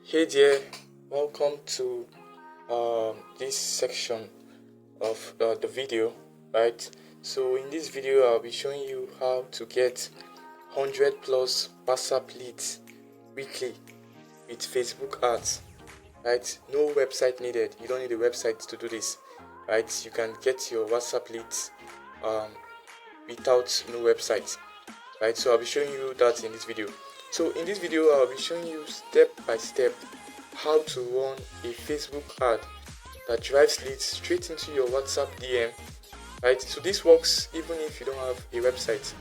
Hey there, welcome to this section of the video, right? So in this video, I'll be showing you how to get 100 plus WhatsApp leads weekly with Facebook ads, right? No website needed. You don't need a website to do this, right? You can get your WhatsApp leads without no website, right? So I'll be showing you that in this video. So in this video, I'll be showing you step by step how to run a Facebook ad that drives leads straight into your WhatsApp DM, right? So this works even if you don't have a website,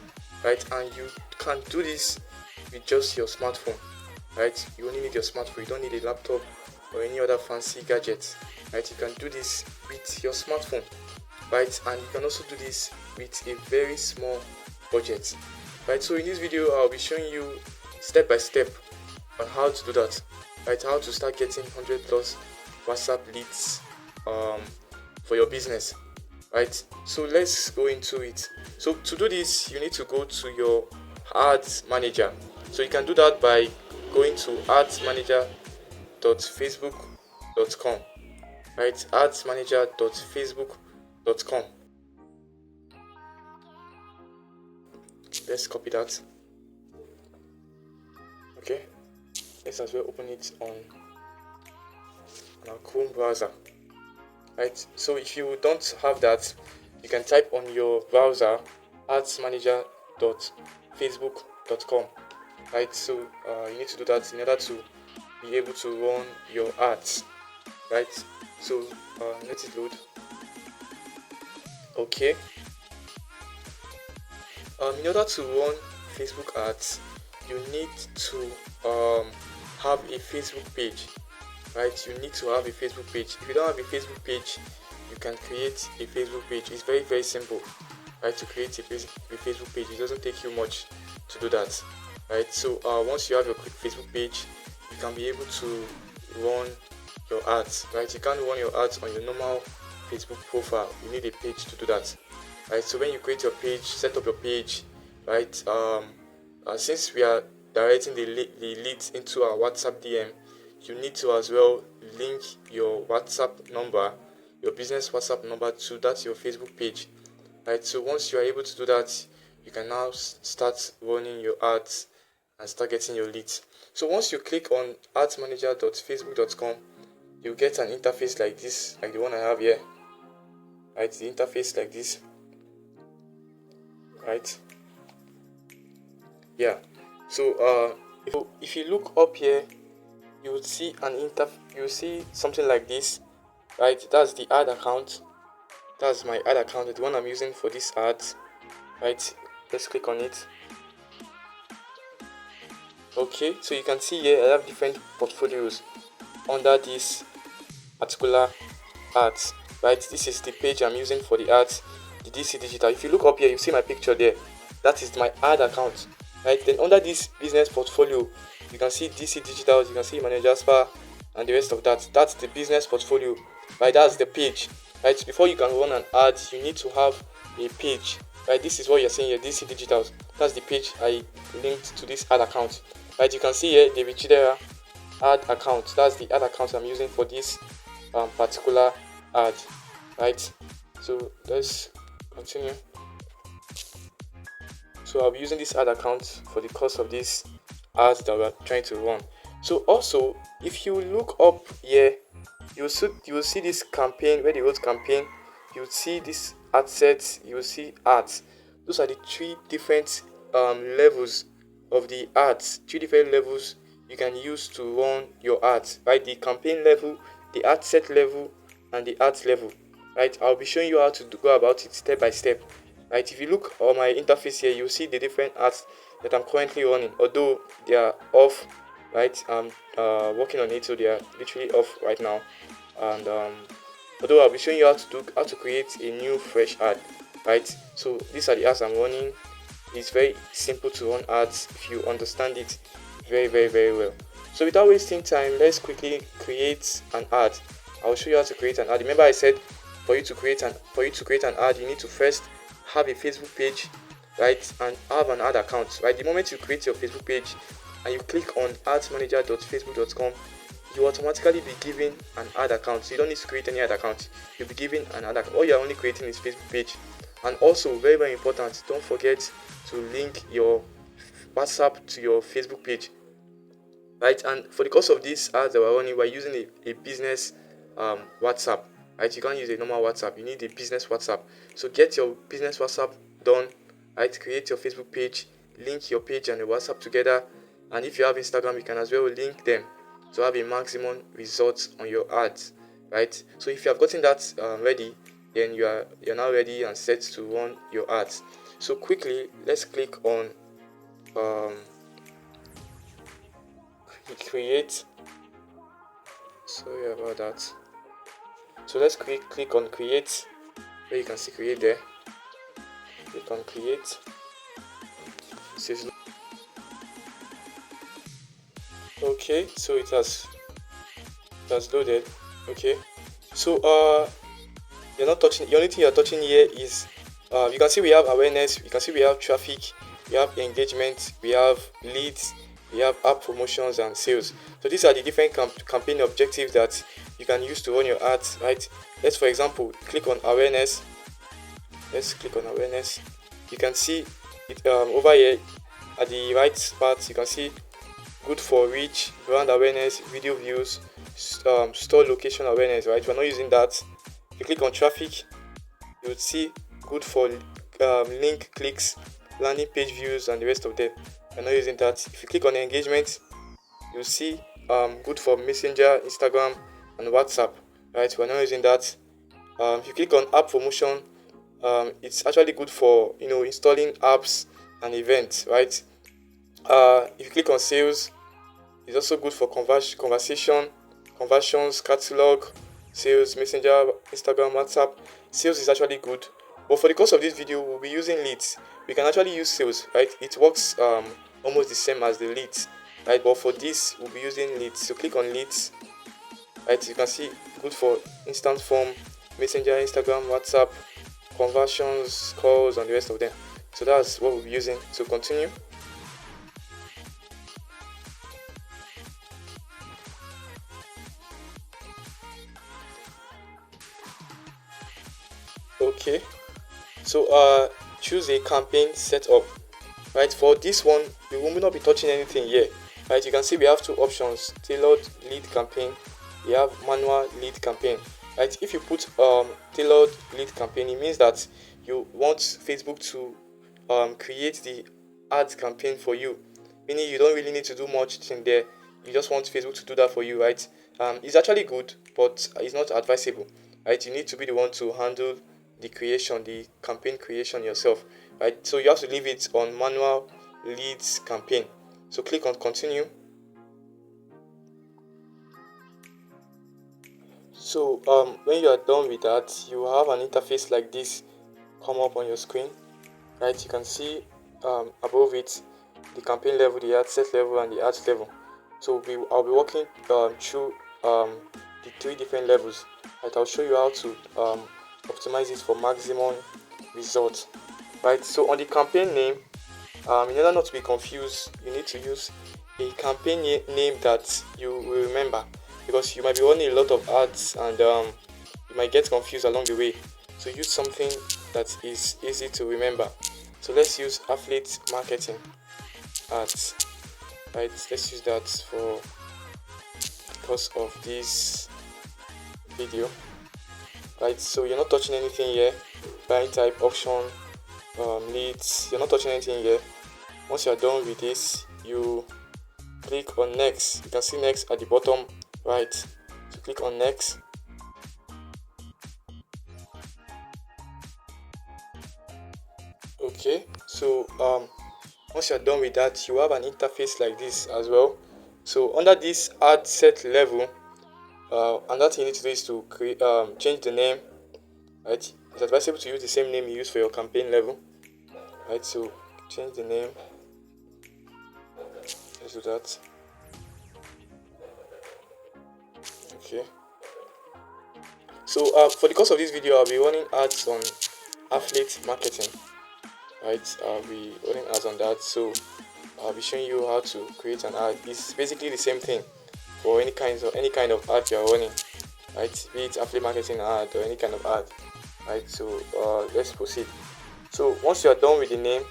right? And you can do this with just your smartphone, right? You only need your smartphone. You don't need a laptop or any other fancy gadgets, right? You can do this with your smartphone, right? And you can also do this with a very small budget, right? So in this video, I'll be showing you step by step on how to do that, right? How to start getting 100 plus WhatsApp leads for your business, right? So let's go into it. So to do this, you need to go to your ads manager. So you can do that by going to adsmanager.facebook.com, right? adsmanager.facebook.com. Let's copy that. Okay, let's as well open it on our Chrome browser, right? So if you don't have that, you can type on your browser adsmanager.facebook.com, right? So you need to do that in order to be able to run your ads, right? So let it load. Okay, in order to run Facebook ads, you need to have a Facebook page, right? You need to have a Facebook page. If you don't have a Facebook page, you can create a Facebook page. It's very, very simple, right? To create a Facebook page, it doesn't take you much to do that, right? So once you have your Facebook page, you can be able to run your ads, right? You can't run your ads on your normal Facebook profile. You need a page to do that, right? So when you create your page, set up your page, right? Since we are directing the leads into our WhatsApp DM, you need to as well link your WhatsApp number, your business WhatsApp number, to that your Facebook page, right? So once you are able to do that, you can now start running your ads and start getting your leads. So once you click on adsmanager.facebook.com, you get an interface like this, like the one I have here, right? The interface like this, right? Yeah. So if you look up here, you will see you will see something like this, right? That's the ad account. That's my ad account, the one I'm using for this ads, right? Let's click on it. Okay, so you can see here I have different portfolios under this particular ads, right? This is the page I'm using for the ads, the DC Digital. If you look up here, you see my picture there. That is my ad account, right? Then under this business portfolio, you can see DC Digital, you can see Manager Spa, and the rest of that. That's the business portfolio, right? That's the page, right? Before you can run an ad, you need to have a page, right? This is what you're seeing here, DC Digital. That's the page I linked to this ad account, right? You can see here the Richidera ad account. That's the ad account I'm using for this particular ad, right? So let's continue. So I'll be using this ad account for the course of this ads that we're trying to run. So also, if you look up here, you will see this campaign where they wrote campaign. You will see this ad sets. You will see ads. Those are the three different levels of the ads. Three different levels you can use to run your ads, right? The campaign level, the ad set level, and the ads level, right? I'll be showing you how to go about it step by step, right? If you look on my interface here, you'll see the different ads that I'm currently running, although they are off, right? I'm working on it, so they are literally off right now. And although I'll be showing you how to create a new fresh ad, right? So these are the ads I'm running. It's very simple to run ads if you understand it very, very, very well. So without wasting time, let's quickly create an ad. I'll show you how to create an ad. Remember I said for you to create an ad, you need to first have a Facebook page, right, and have an ad account, right? The moment you create your Facebook page and you click on adsmanager.facebook.com, you automatically be given an ad account. So you don't need to create any ad account. You'll be given an ad account. All you're only creating is Facebook page. And also, very very important, don't forget to link your WhatsApp to your Facebook page, right? And for the course of these ads that we're running, we're using a business WhatsApp, right? You can't use a normal WhatsApp. You need a business WhatsApp. So get your business WhatsApp done, right? Create your Facebook page, link your page and your WhatsApp together. And if you have Instagram, you can as well link them to have a maximum result on your ads, right? So if you have gotten that ready, then you're now ready and set to run your ads. So quickly, let's click on create. Sorry about that. So let's click on create, where you can see create there. Click on create. It says okay, so it has loaded. Okay, so you're not touching. The only thing you're touching here is you can see we have awareness, you can see we have traffic, we have engagement, we have leads, we have app promotions and sales. So these are the different campaign objectives that you can use to run your ads, right? Let's for example click on awareness. Let's click on awareness. You can see it over here at the right part. You can see good for reach, brand awareness, video views, store location awareness, right? We're not using that. If you click on traffic, you would see good for link clicks, landing page views and the rest of them. We're not using that. If you click on engagement, you'll see good for Messenger, Instagram and WhatsApp, right? We're not using that. If you click on app promotion, it's actually good for installing apps and events, right? If you click on sales, it's also good for conversions, catalog, sales, Messenger, Instagram, WhatsApp. Sales is actually good, but for the course of this video, we'll be using leads. We can actually use sales, right? It works almost the same as the leads, right? But for this, we'll be using leads. So click on leads, right? You can see good for instant form, Messenger, Instagram, WhatsApp, conversions, calls, and the rest of them. So that's what we'll be using. So continue. Okay, so choose a campaign setup, right? For this one, we will not be touching anything here, right? You can see we have two options: tailored lead campaign, we have manual lead campaign, right? If you put tailored lead campaign, it means that you want Facebook to create the ads campaign for you, meaning you don't really need to do much in there. You just want Facebook to do that for you, right? It's actually good, but it's not advisable, right? You need to be the one to handle the campaign creation yourself, right? So you have to leave it on manual leads campaign. So click on continue. So when you are done with that, you will have an interface like this come up on your screen, right? You can see above it the campaign level, the ad set level, and the ads level. So I'll be walking through the three different levels. Right, I'll show you how to optimize it for maximum results. Right, so on the campaign name, in order not to be confused, you need to use a campaign name that you will remember, because you might be running a lot of ads and you might get confused along the way. So use something that is easy to remember. So let's use affiliate marketing ads, right? Let's use that for because of this video, right? So you're not touching anything here. Buying type, auction, leads, you're not touching anything here. Once you're done with this, you click on next. You can see next at the bottom right, so click on next. Okay, so once you're done with that, you have an interface like this as well. So under this ad set level, another thing you need to do is to create change the name, right? It's advisable to use the same name you use for your campaign level, right? So change the name. Let's do that. Okay, so for the course of this video, I'll be running ads on affiliate marketing, right? I'll be running ads on that. So I'll be showing you how to create an ad. It's basically the same thing for any kind of ad you're running, right? Be it affiliate marketing ad or any kind of ad, right? So let's proceed. So once you are done with the name,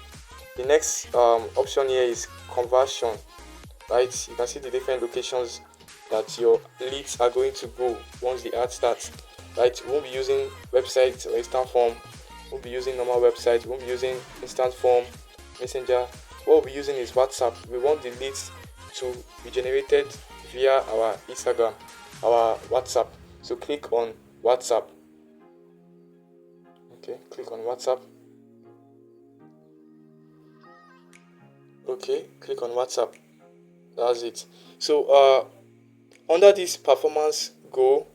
the next option here is conversion, right? You can see the different locations that your leads are going to go once the ad starts, right? We won't be using website or instant form, we won't be using normal website, we won't be using instant form, messenger. What we'll be using is WhatsApp. We want the leads to be generated via our Instagram, our WhatsApp. So click on WhatsApp. Okay, click on WhatsApp. Okay, click on WhatsApp. That's it. So under this performance goal,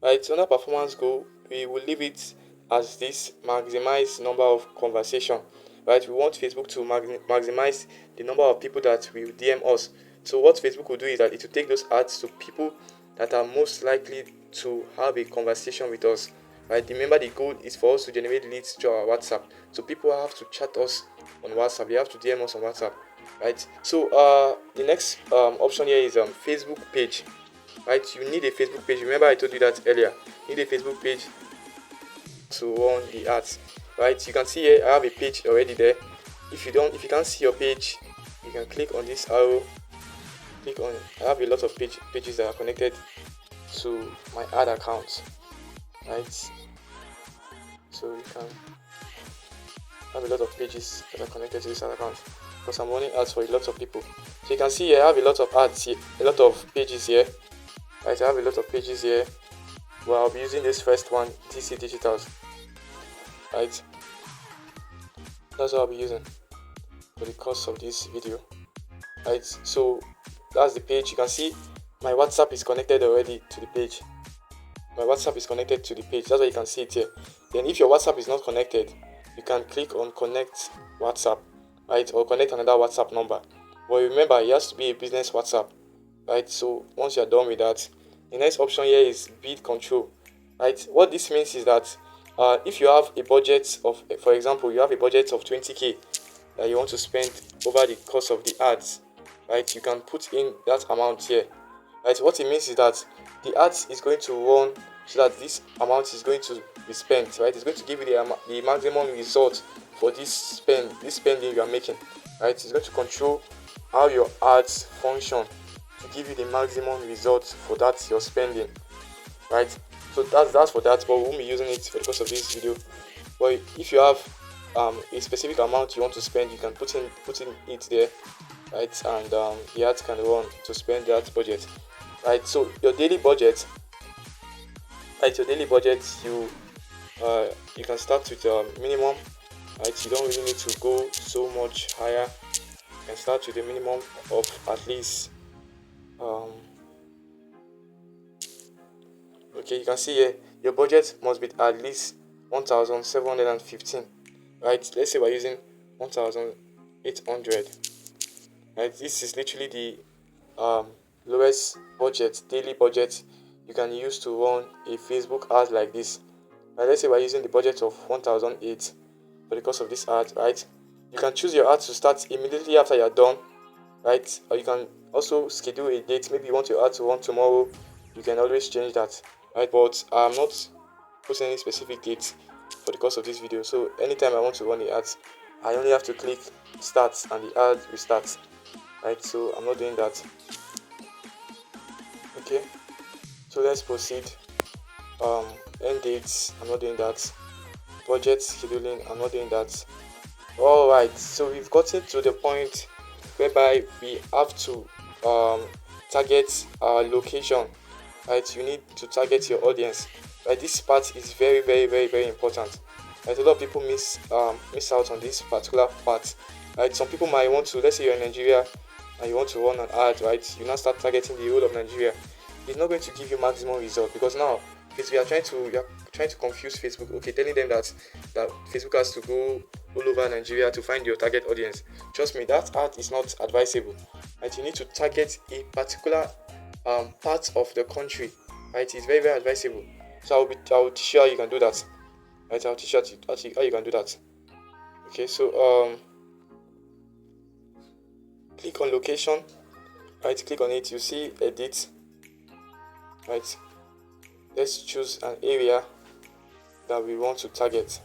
right? Under performance goal, we will leave it as this: maximize number of conversation. Right? We want Facebook to maximize the number of people that will DM us. So what Facebook will do is that it will take those ads to people that are most likely to have a conversation with us. Right? Remember, the goal is for us to generate leads to our WhatsApp. So people have to chat us on WhatsApp. They have to DM us on WhatsApp. Right? So the next option here is Facebook page. Right? You need a Facebook page. Remember, I told you that earlier. You need a Facebook page to run the ads. Right? You can see here I have a page already there. If you can't see your page, you can click on this arrow. Click on. I have a lot of pages that are connected to my ad account. Right? So you can have a lot of pages that are connected to this ad account, because I'm running ads for a lot of people. So you can see here I have a lot of ads here, a lot of pages here. Right, I have a lot of pages here. Well, I'll be using this first one, DC Digitals. Right, that's what I'll be using for the course of this video. Right, so that's the page. You can see my WhatsApp is connected already to the page. My WhatsApp is connected to the page. That's why you can see it here. Then if your WhatsApp is not connected, you can click on connect WhatsApp, right, or connect another WhatsApp number. But remember, it has to be a business WhatsApp. Right, so once you're done with that, the next option here is bid control. Right, what this means is that if you have a budget of, for example, you have a budget of 20k that you want to spend over the course of the ads, right, you can put in that amount here. Right, what it means is that the ads is going to run so that this amount is going to be spent. Right, it's going to give you the maximum result for this spending you are making. Right, it's going to control how your ads function to give you the maximum results for that you're spending, right? So that's for that, but we won't be using it for the course of this video. But if you have a specific amount you want to spend, you can put in it there, right? And the ads can run to spend that budget, right? So your daily budget, right? Your daily budget, you can start with minimum, right? You don't really need to go so much higher. You can start with a minimum of at least okay, you can see here your budget must be at least 1715, right? Let's say we're using 1800, right? This is literally the lowest budget, daily budget you can use to run a Facebook ad like this. Right? Let's say we're using the budget of 1008 for the cost of this ad, right? You can choose your ad to start immediately after you're done, right? Or you can also schedule a date. Maybe you want your ad to run tomorrow, you can always change that, right? But I'm not putting any specific date for the course of this video. So anytime I want to run the ads, I only have to click start and the ad will start, right? So I'm not doing that. Okay, so let's proceed. End dates, I'm not doing that. Budget scheduling, I'm not doing that. All right, so we've gotten to the point whereby we have to target our location, right? You need to target your audience, right? This part is very, very, very, very important, right? A lot of people miss out on this particular part, right? Some people might want to, let's say you're in Nigeria and you want to run an ad, right? You now start targeting the whole of Nigeria. It's not going to give you maximum result, because now we are trying to confuse Facebook. Okay, telling them that Facebook has to go all over Nigeria to find your target audience. Trust me, that ad is not advisable. Right? You need to target a particular part of the country. Right? It's very, very advisable. So I'll teach you how you can do that. Right? I'll teach you how you can do that. Okay, so click on location. Right? Click on it. You see edit. right? Let's choose an area that we want to target,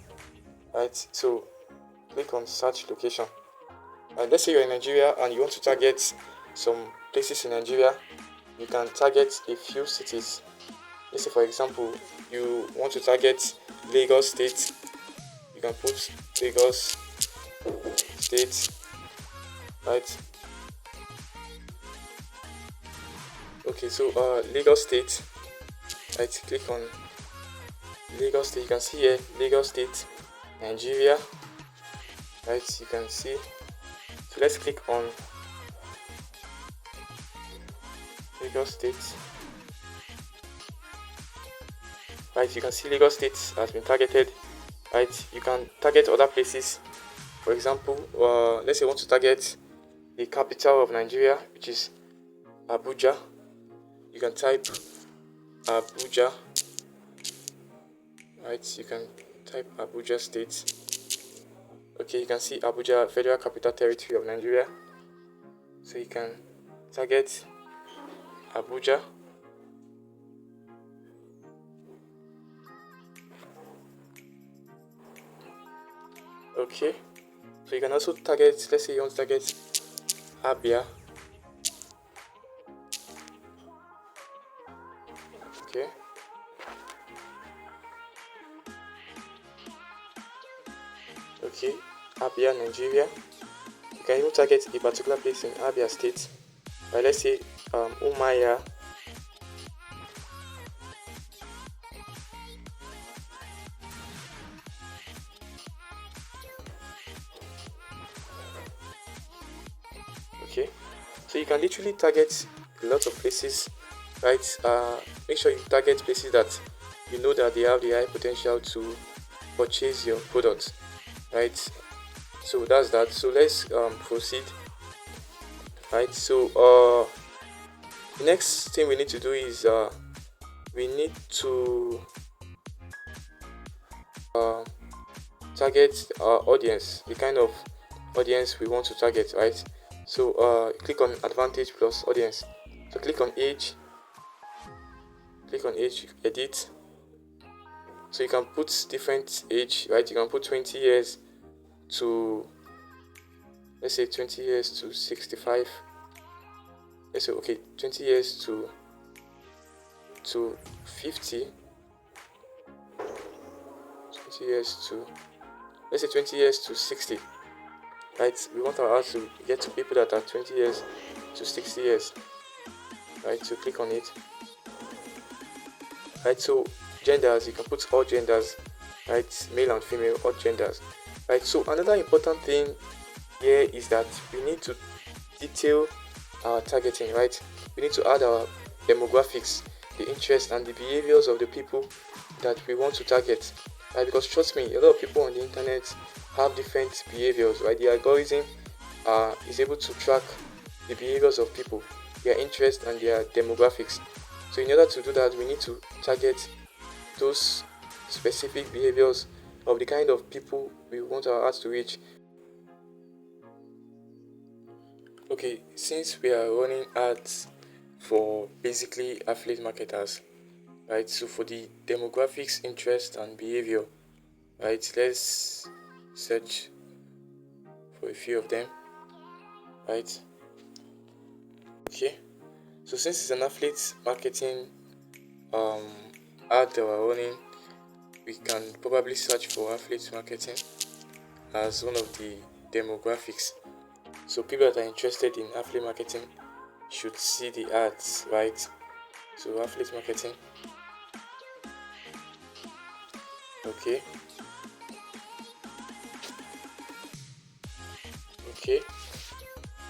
right? So click on search location. And let's say you're in Nigeria and you want to target some places in Nigeria. You can target a few cities. Let's say, for example, you want to target Lagos State. You can put Lagos State, right? Okay, so Lagos State, right? Click on Lagos State. You can see here Lagos State, Nigeria, right? You can see. So let's click on Lagos State. Right, you can see Lagos State has been targeted. Right, you can target other places. For example, let's say you want to target the capital of Nigeria, which is Abuja. You can type Abuja. Right, you can type Abuja State. Okay, you can see Abuja, Federal Capital Territory of Nigeria. So you can target Abuja. Okay, so you can also target, let's say you want to target Abia. Okay. Okay, Abia, Nigeria. You can even target a particular place in Abia State. Let's say Umaya. Okay, so you can literally target a lot of places, right? Make sure you target places that you know that they have the high potential to purchase your product, right? So that's that. So let's proceed, right? So the next thing we need to do is we need to target our audience, the kind of audience we want to target, right? So click on advantage plus audience. So click on age, edit. So you can put different age, right? You can put 20 years to, let's say 20 years to 65. Let's say, okay, 20 years to 50. 20 years to, let's say 20 years to 60. Right? We want our ads to get to people that are 20 years to 60 years. Right? So click on it. Right? So genders, you can put all genders, right? Male and female, all genders. Right? So another important thing here is that we need to detail our targeting, right? We need to add our demographics, the interests and the behaviors of the people that we want to target, right? Because trust me, a lot of people on the internet have different behaviors, right? The algorithm is able to track the behaviors of people, their interests and their demographics. So in order to do that, we need to target those specific behaviors of the kind of people we want our ads to reach. Okay, since we are running ads for basically affiliate marketers, right? So for the demographics, interest and behavior, right? Let's search for a few of them, right? Okay, so since it's an affiliate marketing ad that we're running, we can probably search for affiliate marketing as one of the demographics. So people that are interested in affiliate marketing should see the ads, right? So affiliate marketing. Okay.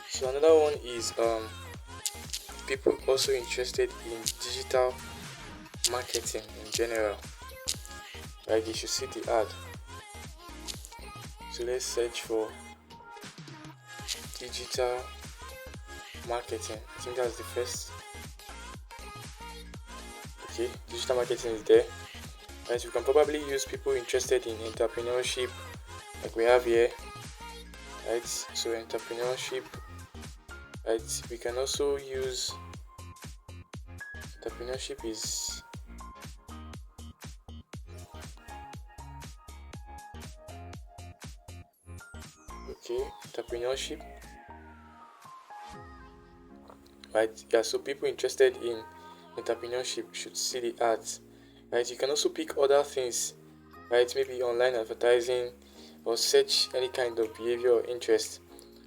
So another one is people also interested in digital marketing in general, right? You should see the ad. So let's search for digital marketing. I think that's the first. Okay, digital marketing is there. Right, you can probably use people interested in entrepreneurship, like we have here. Right, so entrepreneurship. Right, we can also use Entrepreneurship is okay. Entrepreneurship, right? Yeah, so people interested in entrepreneurship should see the ads, right? You can also pick other things, right? Maybe online advertising or search any kind of behavior or interest,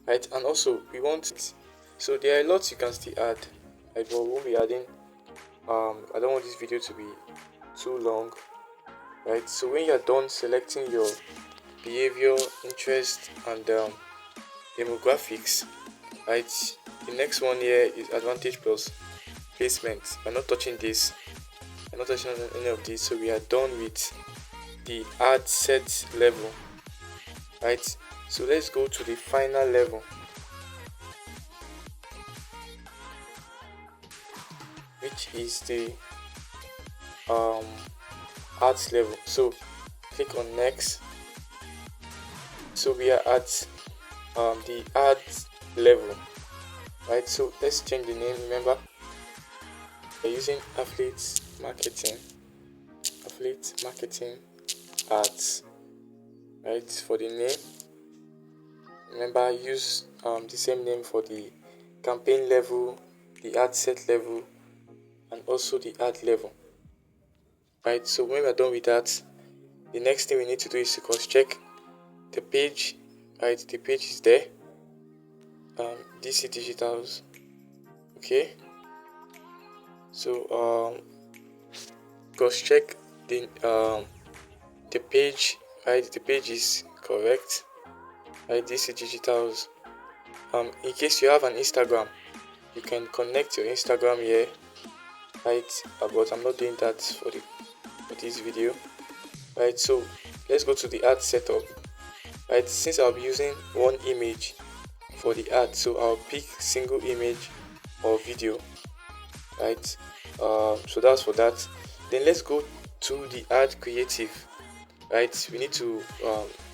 right? And also we want it. So there are lots you can still add, right? But we won't be adding. I don't want this video to be too long, right? So when you're done selecting your behavior, interest, and demographics, right? The next one here is advantage plus placement. We're not touching this. We're not touching any of this. So we are done with the ad set level, right? So let's go to the final level, which is the ads level. So click on next. So we are at the ads level, right? So let's change the name. Remember, we're using affiliate marketing ads, right? For the name, remember, use the same name for the campaign level, the ad set level, and also the ad level, right? So when we're done with that, the next thing we need to do is to cross check the page, right? The page is there, DC digitals, okay? So cross check the page, right? The page is correct, right? DC digitals. In case you have an Instagram, you can connect your Instagram here, right? But I'm not doing that for this video, right? So let's go to the ad setup, right? Since I'll be using one image for the ad, so I'll pick single image or video, right? So that's for that. Then let's go to the ad creative, right? We need to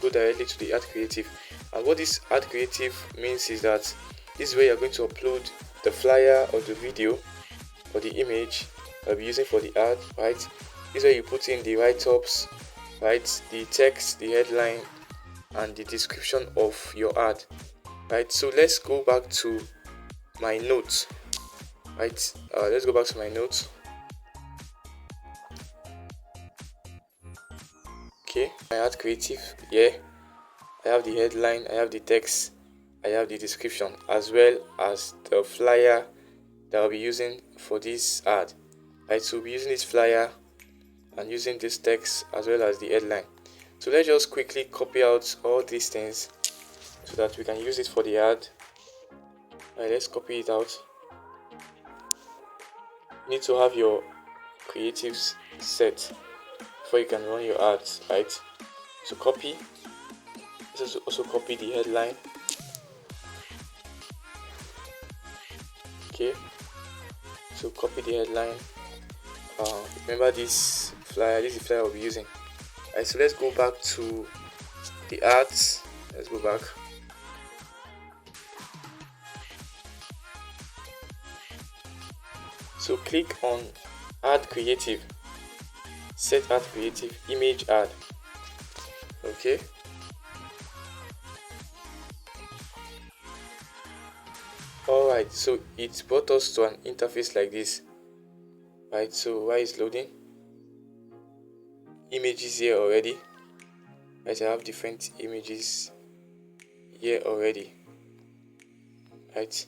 go directly to the ad creative, and what this ad creative means is that this is where you're going to upload the flyer or the video or the image I'll be using for the ad, right? This is where you put in the write-ups, right? The text, the headline, and the description of your ad, right? So let's go back to my notes, right? Let's go back to my notes. Okay, my ad creative, yeah. I have the headline, I have the text, I have the description, as well as the flyer that I'll be using for this ad, right? So we'll be using this flyer and using this text as well as the headline. So let's just quickly copy out all these things so that we can use it for the ad. Right, let's copy it out. You need to have your creatives set before you can run your ads, right? So copy. Let's also copy the headline. Okay, so copy the headline. Remember this flyer, this is the flyer I'll be using. Alright, so let's go back to the ads. Let's go back. So click on add creative, set ad creative, image ad. Okay, alright, so it brought us to an interface like this, right? So while it's loading, images here already, right? I have different images here already, right?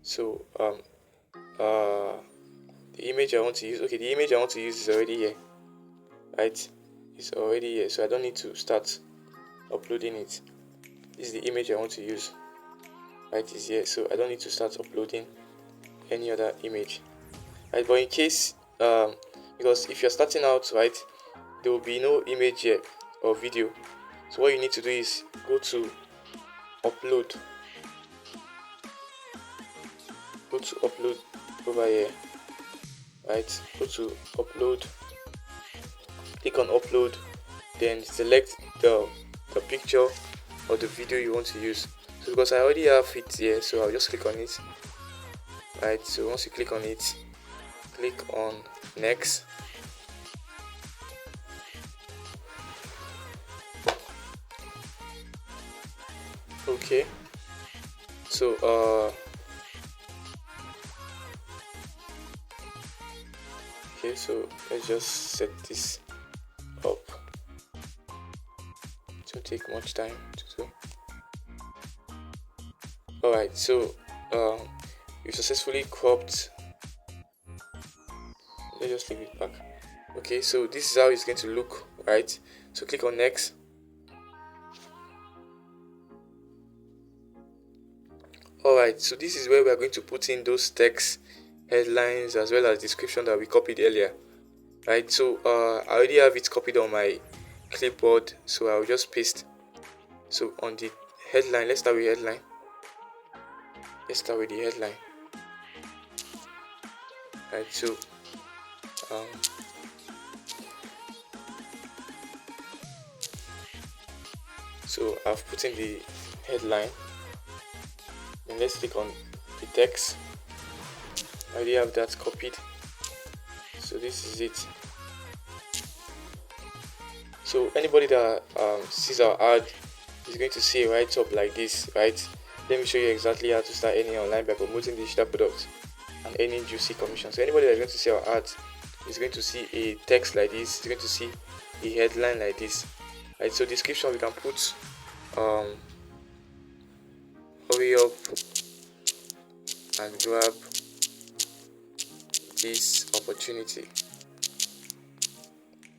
So the image I want to use, okay, the image I want to use is already here, right? It's already here, so I don't need to start uploading it. This is the image I want to use, right? Is here, so I don't need to start uploading any other image, right? But in case because if you're starting out, right, there will be no image here or video. So what you need to do is go to upload, over here, right? Go to upload, click on upload, then select the picture or the video you want to use. So because I already have it here, so I'll just click on it, right? So once you click on it, click on next. Okay, so okay, so let's just set this up. It won't take much time to do. Alright, so we successfully cropped. Let's just leave it back. Okay, so this is how it's going to look, right? So click on next. Alright, so this is where we are going to put in those text headlines as well as description that we copied earlier, right? So I already have it copied on my clipboard, so I'll just paste. So on the headline, let's start with headline. Right, so so I've put in the headline, and let's click on the text. I already have that copied, so this is it. So anybody that sees our ad is going to see a write-up like this, right? Let me show you exactly how to start earning online by promoting digital products and earning juicy commission. So anybody that's going to see our ads is going to see a text like this, is going to see a headline like this, right? So description, we can put hurry up and grab this opportunity,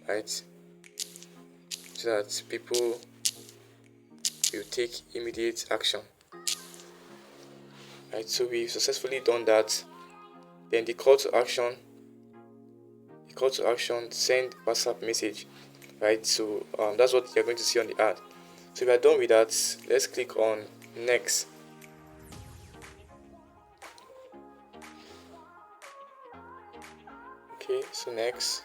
right? So that people will take immediate action, right? So we've successfully done that. Then the call to action, send WhatsApp message, right? So that's what you're going to see on the ad. So if you're done with that, let's click on next. Okay, so next.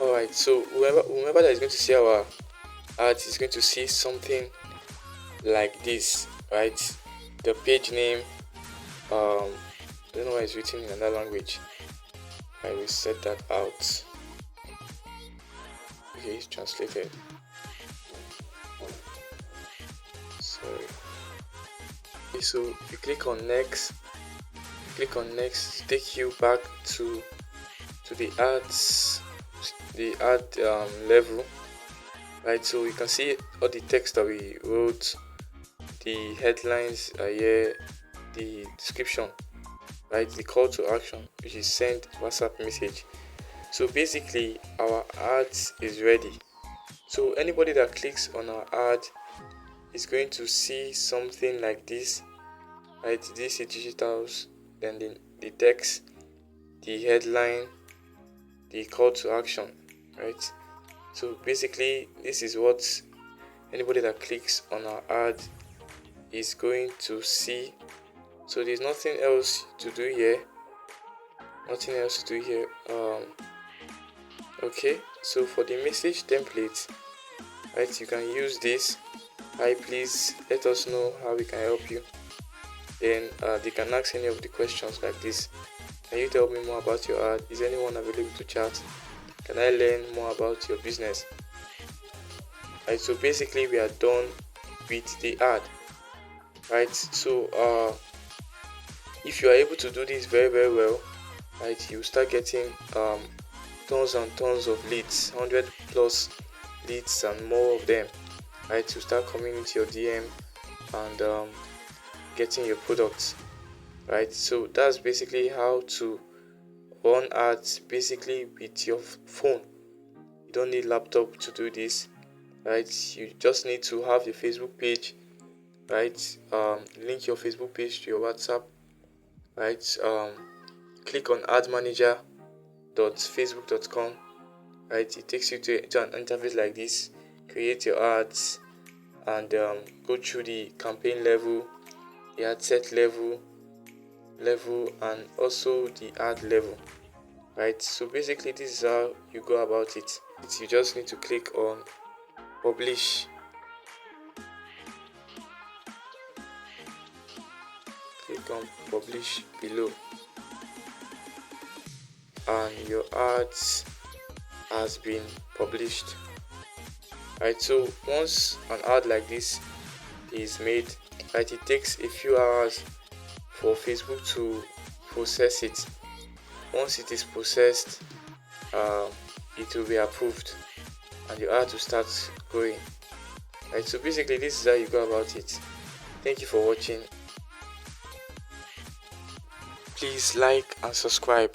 Alright, so whoever that is going to see our ad is going to see something like this, right? The page name, I don't know why it's written in another language. I will set that out. Okay, it's translated. Sorry. Okay, so you click on next. Take you back to the ads, the ad level, right? So you can see all the text that we wrote, the headlines are here, the description, right? The call to action, which is send WhatsApp message. So basically our ad is ready. So anybody that clicks on our ad is going to see something like this, right? This is digitals, then the text, the headline, the call to action, right? So basically this is what anybody that clicks on our ad is going to see. So there's nothing else to do here. Okay, so for the message template, right, you can use this. Hi, please let us know how we can help you. Then they can ask any of the questions like this. Can you tell me more about your ad? Is anyone available to chat? Can I learn more about your business? Right, so basically we are done with the ad, right? So if you are able to do this very well, right, you start getting tons and tons of leads, 100 plus leads and more of them, right, to start coming into your DM and getting your products, right? So that's basically how to run ads basically with your phone. You don't need laptop to do this, right? You just need to have your Facebook page, right? Link your Facebook page to your WhatsApp, right? Click on admanager.facebook.com, right? It takes you to an interface like this. Create your ads and go through the campaign level, the ad set level, and also the ad level, right? So basically this is how you go about it. You just need to click on publish, click on publish below, and your ads has been published. Right, so once an ad like this is made, right, it takes a few hours for Facebook to process it. Once it is processed, it will be approved and your ad will start growing. Right, so basically this is how you go about it. Thank you for watching. Please like and subscribe.